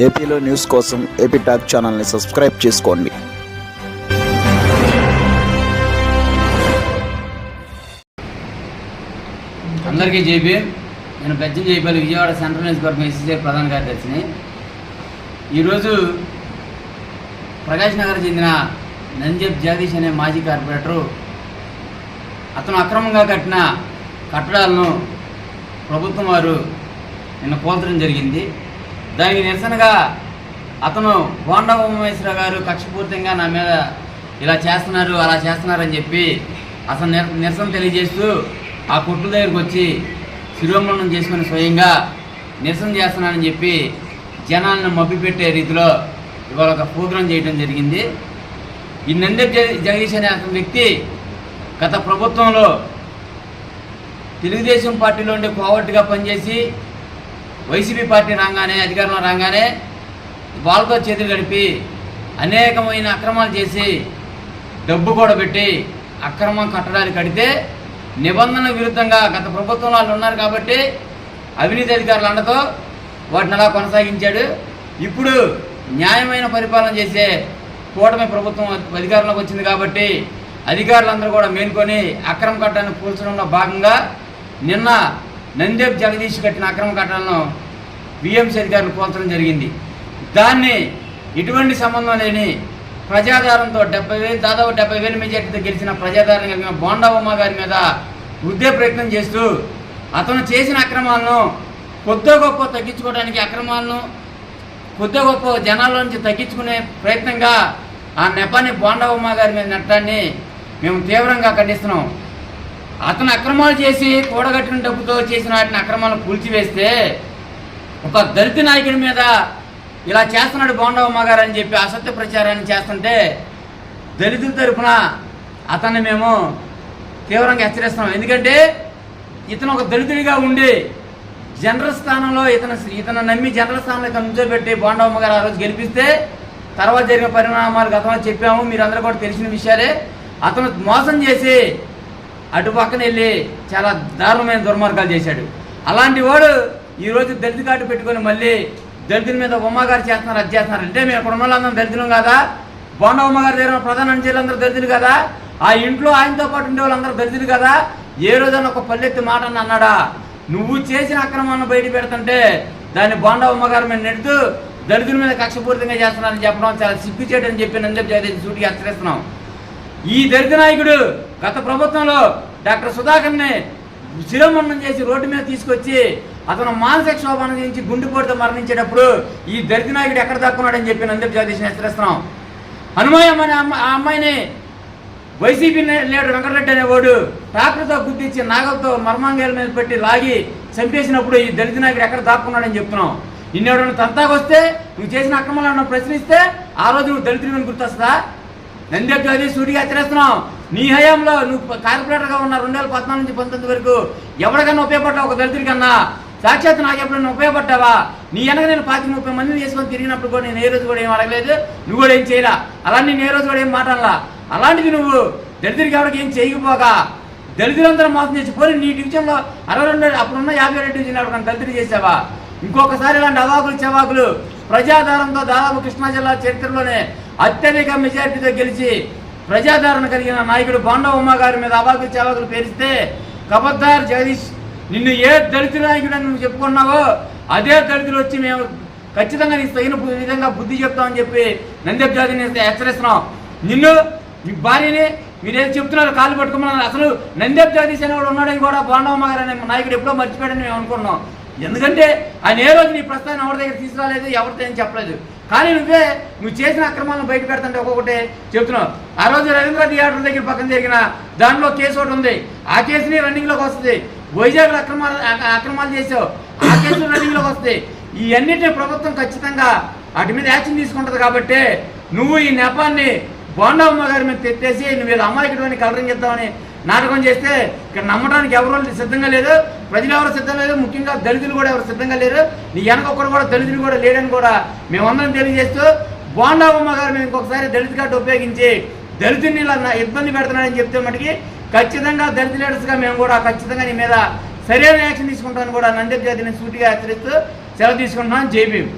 ఏపీలో న్యూస్ కోసం AP talk ఛానల్ని సబ్స్క్రైబ్ చేసుకోండి. అందరికీ జేబీ. నేను పెద్ద జైపల్లి విజయవాడ సెంట్రల్ నియోజకవర్గం ఎస్సీ ప్రధాన కార్యదర్శిని. ఈరోజు ప్రకాష్ నగర్ చెందిన నంజబ్ జగదీష్ అనే మాజీ కార్పొరేటరు అతను అక్రమంగా కట్టిన కట్టడాలను ప్రభుత్వం వారు నిన్న కూల్చడం జరిగింది. దానికి నిరసనగా అతను బోండా ఉమామహేశ్వరరావు గారు కక్షపూర్తంగా నా మీద ఇలా చేస్తున్నారు అలా చేస్తున్నారని చెప్పి అతను నిరసన తెలియజేస్తూ ఆ కొట్టు దగ్గరికి వచ్చి శిరోమణం చేసుకుని స్వయంగా నిరసన చేస్తున్నానని చెప్పి జనాలను మభ్యపెట్టే రీతిలో ఇవాళ ఒక ప్రోగ్రాం చేయడం జరిగింది. ఈ నందెబ్ జగదీష్ అనే అతని వ్యక్తి గత ప్రభుత్వంలో తెలుగుదేశం పార్టీలో ఉండే కోవర్ట్గా పనిచేసి వైసీపీ పార్టీ రాగానే అధికారంలో రాగానే వాళ్ళతో చేతులు గడిపి అనేకమైన అక్రమాలు చేసి డబ్బు కూడా పెట్టి అక్రమం కట్టడాలు కడితే నిబంధన విరుద్ధంగా గత ప్రభుత్వం వాళ్ళు ఉన్నారు కాబట్టి అవినీతి అధికారుల అండతో వాటిని అలా కొనసాగించాడు. ఇప్పుడు న్యాయమైన పరిపాలన చేసే కూటమి ప్రభుత్వం అధికారంలోకి వచ్చింది కాబట్టి అధికారులందరూ కూడా మేల్కొని అక్రమ కట్టడాన్ని కూల్చడంలో భాగంగా నిన్న నందెబ్ జగదీష్ కట్టిన అక్రమ కట్టడాలను బిఎంసీ అధికారులు కూల్చడం జరిగింది. దాన్ని ఎటువంటి సంబంధం లేని ప్రజాధారంతో దాదాపు 70,000 మెజార్టీతో గెలిచిన ప్రజాధారణ కలిగిన బోండా ఉమ్మ గారి మీద వృద్ధే ప్రయత్నం చేస్తూ అతను చేసిన అక్రమాలను కొద్ది గొప్ప తగ్గించుకోవడానికి అక్రమాలను కొద్ది గొప్ప జనాల నుంచి తగ్గించుకునే ప్రయత్నంగా ఆ నెపాన్ని బోండా ఉమ్మ గారి మీద నెట్టడాన్ని మేము తీవ్రంగా ఖండిస్తున్నాం. అతను అక్రమాలు చేసి కూడగట్టిన డబ్బుతో చేసిన వాటిని అక్రమాలను కూల్చివేస్తే ఒక దళిత నాయకుడి మీద ఇలా చేస్తున్నాడు బోండా ఉమ్మ గారు అని చెప్పి అసత్య ప్రచారాన్ని చేస్తుంటే దళితుల తరఫున అతన్ని మేము తీవ్రంగా హెచ్చరిస్తున్నాం. ఎందుకంటే ఇతను ఒక దళితుడిగా ఉండి జనరల్ స్థానంలో ఇతను నమ్మి జనరల్ స్థానంలో ఇతను నుంచోబెట్టి బోండా ఉమ్మ గారు ఆ రోజు గెలిపిస్తే తర్వాత జరిగిన పరిణామాలు గతంలో చెప్పాము, మీరందరూ కూడా తెలిసిన విషయాలే. అతను మోసం చేసి అటు పక్కన వెళ్ళి చాలా దారుణమైన దుర్మార్గాలు చేశాడు. అలాంటి వాడు ఈరోజు దళిత కార్డు పెట్టుకొని మళ్ళీ దళితుల మీద ఉమ్మగారు చేస్తున్నారు, అది చేస్తున్నారు. అంటే మేము ఇక్కడ ఉన్న వాళ్ళందరం దళితులం కదా, బోండా ఉమ్మగారి దగ్గర ప్రధాన అంచెలందరూ దళితులు కదా, ఆ ఇంట్లో ఆయనతో పాటు ఉండే వాళ్ళందరూ దళితులు కదా. ఏ రోజైనా ఒక పల్లెత్తి మాట అన్నాడా? నువ్వు చేసిన అక్రమాన్ని బయట పెడుతుంటే దాన్ని బోండా ఉమ్మగారి మీద నెడుతూ దళితుల మీద కక్షపూరితంగా చేస్తున్నారని చెప్పడం చాలా సిగ్గు చేయడం చెప్పి నందెబ్ జగదీష్ సూటిగా హెచ్చరిస్తున్నాం. ఈ దళిత నాయకుడు గత ప్రభుత్వంలో డాక్టర్ సుధాకర్ని శిరోమణం చేసి రోడ్డు మీద తీసుకొచ్చి అతను మానసిక క్షోభాన్ని నుంచి గుండెపోటుతో మరణించేటప్పుడు ఈ దళిత నాయకుడు ఎక్కడ దక్కున్నాడని చెప్పి నందెబ్ జగదీష్ని హెచ్చరిస్తున్నాం. హనుమాయమ్మ అనే ఆ అమ్మాయిని వైసీపీ లీడర్ వెంకటరెడ్డి అనేవాడు ట్రాక్టర్తో గుర్తించి నాగలతో మర్మాంగాల మీద పెట్టి లాగి చంపేసినప్పుడు ఈ దళిత నాయకుడు ఎక్కడ దాక్కున్నాడని చెప్తున్నాం. నిన్నెవడన్నా తంతాకు వస్తే నువ్వు చేసిన అక్రమాలను ప్రశ్నిస్తే ఆ రోజు నువ్వు దళితుడిని గుర్తొస్తుందా? నందెబ్ జగదీష్ సూటిగా హెచ్చరిస్తున్నాం. నీ హయాంలో నువ్వు కార్పొరేటర్గా ఉన్న 2014 నుంచి 2019 వరకు ఎవరికన్నా ఉపయోగపడ్డావు? ఒక దళితుడి కన్నా సాక్షాత్ నాకు ఎప్పుడైనా ఉపయోగపడ్డావా? నీ వెనక నేను 25-30 మందిని చేసుకొని తిరిగినప్పుడు కూడా నేను ఏ రోజు కూడా ఏం అడగలేదు, నువ్వు కూడా ఏం చేయలా. అలాంటి నేను ఏ రోజు కూడా ఏం మాట్లాడలా. అలాంటిది నువ్వు దళితుడికి ఎవరికి ఏం చేయకపోగా దళితులందరూ మోసం చేసి పోయి నీ డివిజన్లో 62 అప్పుడున్న 52 డివిజన్ ఎవరికన్నా దళితుడు చేసావా? ఇంకొకసారి ఇలాంటి అవాకులు చెవాకులు ప్రజాధారంతో దాదాపు కృష్ణా జిల్లా చరిత్రలోనే అత్యధిక మెజారిటీతో గెలిచి ప్రజాదరణ కలిగిన నాయకుడు బోండా ఉమ్మ గారి మీద అవాకులు చెవాకులు పేరిస్తే ఖబర్దార్ జగదీష్, నిన్ను ఏ దళిత నాయకుడు అని నువ్వు చెప్పుకున్నావో అదే దళితులు వచ్చి మేము ఖచ్చితంగా నీకు తగిన విధంగా బుద్ధి చెప్తామని చెప్పి నందెబ్ జగదీష్ని హెచ్చరిస్తున్నాం. నిన్ను మీ భార్యని మీరేదో చెప్తున్నారు కాళ్ళు పట్టుకోమన్నారు. అసలు నందెబ్ జగదీష్ అనేవాడు ఉన్నాడని కూడా బోండా ఉమ్మ గారు అనే నాయకుడు ఎప్పుడో మర్చిపోయాడని మేము అనుకున్నాం. ఎందుకంటే ఆయన ఏ రోజు నీ ప్రస్తావన ఎవరి దగ్గర తీసుకురాలేదు, ఎవరితో ఏం చెప్పలేదు. కానీ నువ్వు చేసిన అక్రమాలను బయట పెడుతుంటే ఒక్కొక్కటి చెప్తున్నావు. ఆ రోజు రవీంద్ర థియేటర్ దగ్గర పక్కన జరిగిన దానిలో కేసు ఒకటి ఉంది, ఆ కేసుని రన్నింగ్లోకి వస్తుంది. వైజాగ్లో అక్రమాలు చేసావు, ఆ కేసులు రన్నింగ్లోకి వస్తాయి. ఈ అన్నిటిని ప్రభుత్వం ఖచ్చితంగా వాటి మీద యాక్షన్ తీసుకుంటుంది. కాబట్టి నువ్వు ఈ నెపాన్ని బోండా ఉమ్మ గారి మీద తెత్తేసి నువ్వు ఏదో అమ్మాయికి కలరింగ్ చేద్దామని నాటకం చేస్తే ఇక్కడ నమ్మడానికి ఎవరు సిద్ధంగా లేదు, ప్రజలు ఎవరు సిద్ధం లేదు, ముఖ్యంగా దళితులు కూడా ఎవరు సిద్ధంగా లేరు. నీ వెనక ఒక్కరు కూడా దళితులు కూడా లేడని కూడా మేమందరం తెలియజేస్తూ బోండా ఉమ్మ గారు మేము ఇంకొకసారి దళిత కార్డు ఉపయోగించి దళితుల్ని ఇలా ఇబ్బంది పెడుతున్నాడని చెప్తే మటుకి ఖచ్చితంగా దళిత లీడర్స్గా మేము కూడా ఖచ్చితంగా నీ మీద సరైన యాక్షన్ తీసుకుంటామని కూడా నందెబ్ జగదీష్ని సూటిగా హెచ్చరిస్తూ సెలవు తీసుకుంటున్నాం. జై భీమ్.